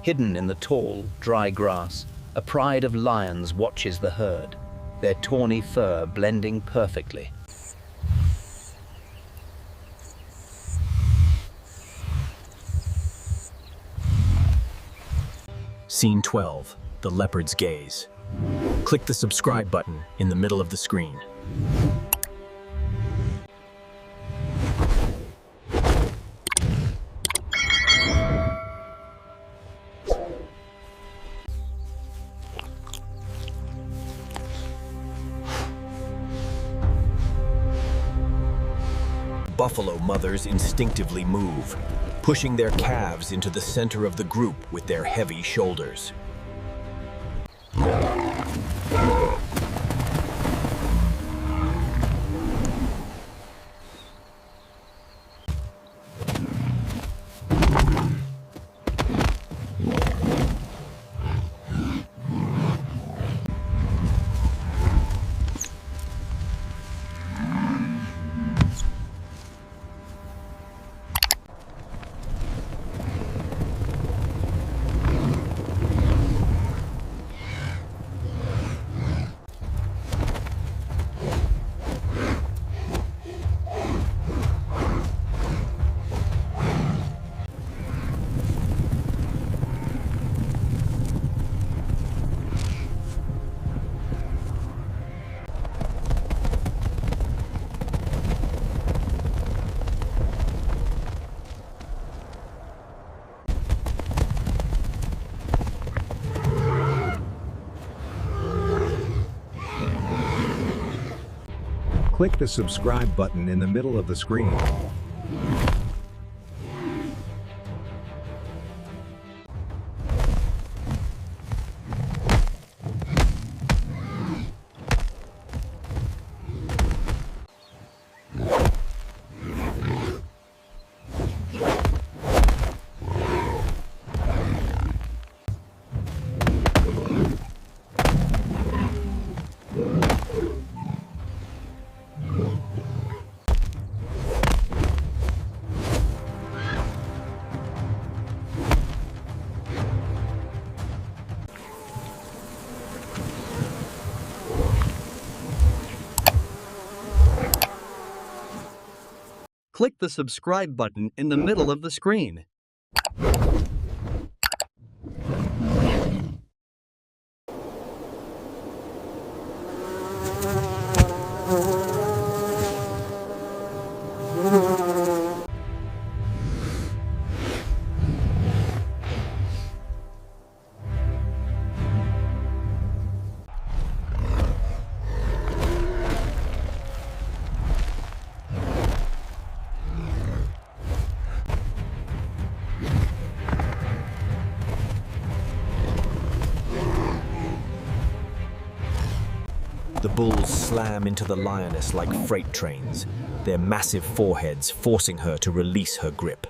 Hidden in the tall, dry grass, a pride of lions watches the herd, their tawny fur blending perfectly. Scene 12, The Leopard's Gaze. Click the subscribe button in the middle of the screen. Buffalo mothers instinctively move, pushing their calves into the center of the group with their heavy shoulders. Click the subscribe button in the middle of the screen. Click the subscribe button in the middle of the screen. The bulls slam into the lioness like freight trains, their massive foreheads forcing her to release her grip.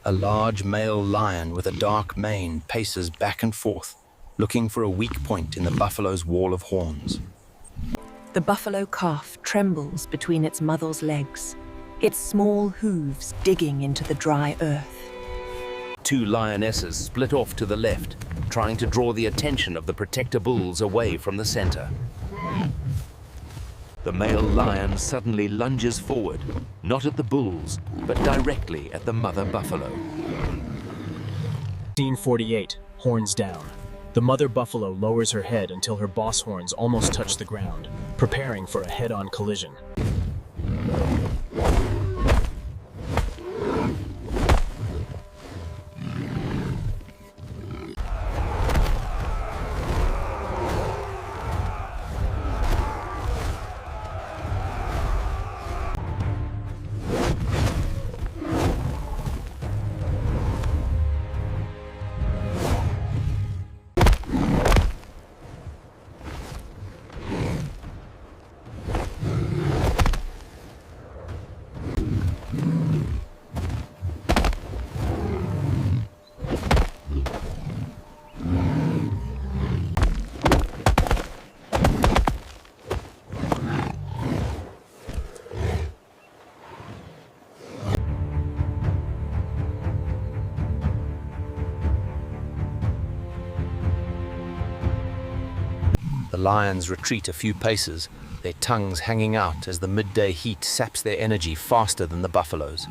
A large male lion with a dark mane paces back and forth, looking for a weak point in the buffalo's wall of horns. The buffalo calf trembles between its mother's legs, its small hooves digging into the dry earth. Two lionesses split off to the left, trying to draw the attention of the protector bulls away from the center. The male lion suddenly lunges forward, not at the bulls, but directly at the mother buffalo. Scene 48, horns down. The mother buffalo lowers her head until her boss horns almost touch the ground, preparing for a head-on collision. The lions retreat a few paces, their tongues hanging out as the midday heat saps their energy faster than the buffaloes.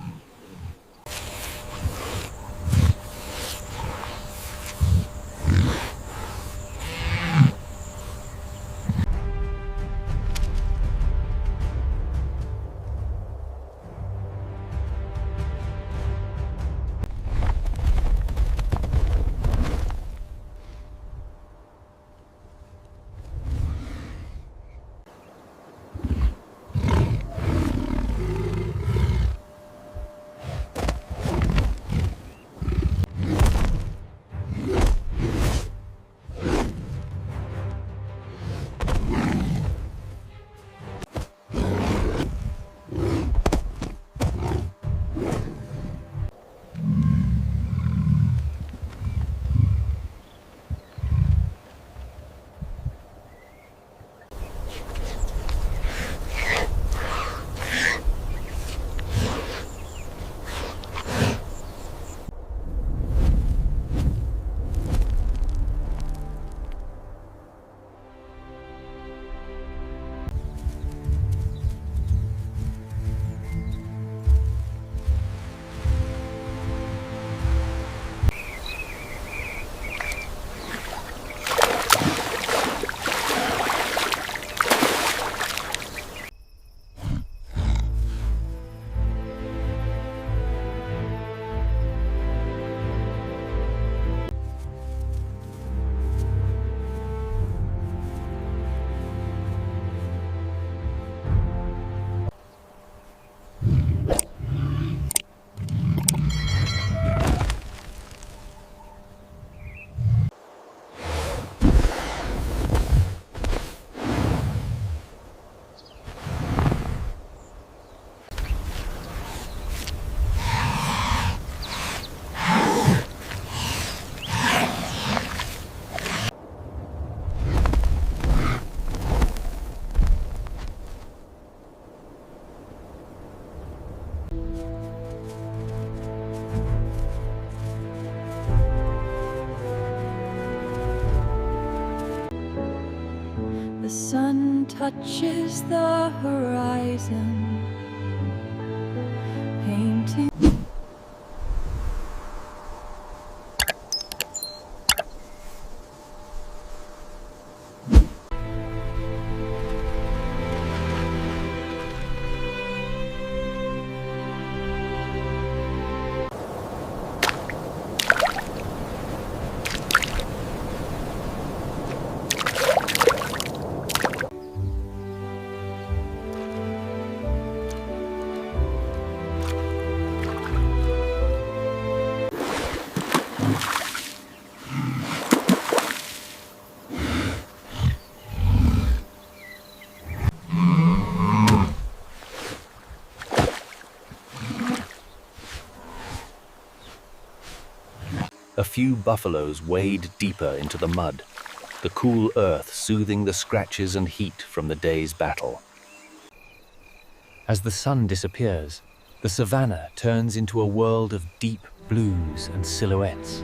The sun touches the horizon, painting. A few buffaloes wade deeper into the mud, the cool earth soothing the scratches and heat from the day's battle. As the sun disappears, the savannah turns into a world of deep blues and silhouettes.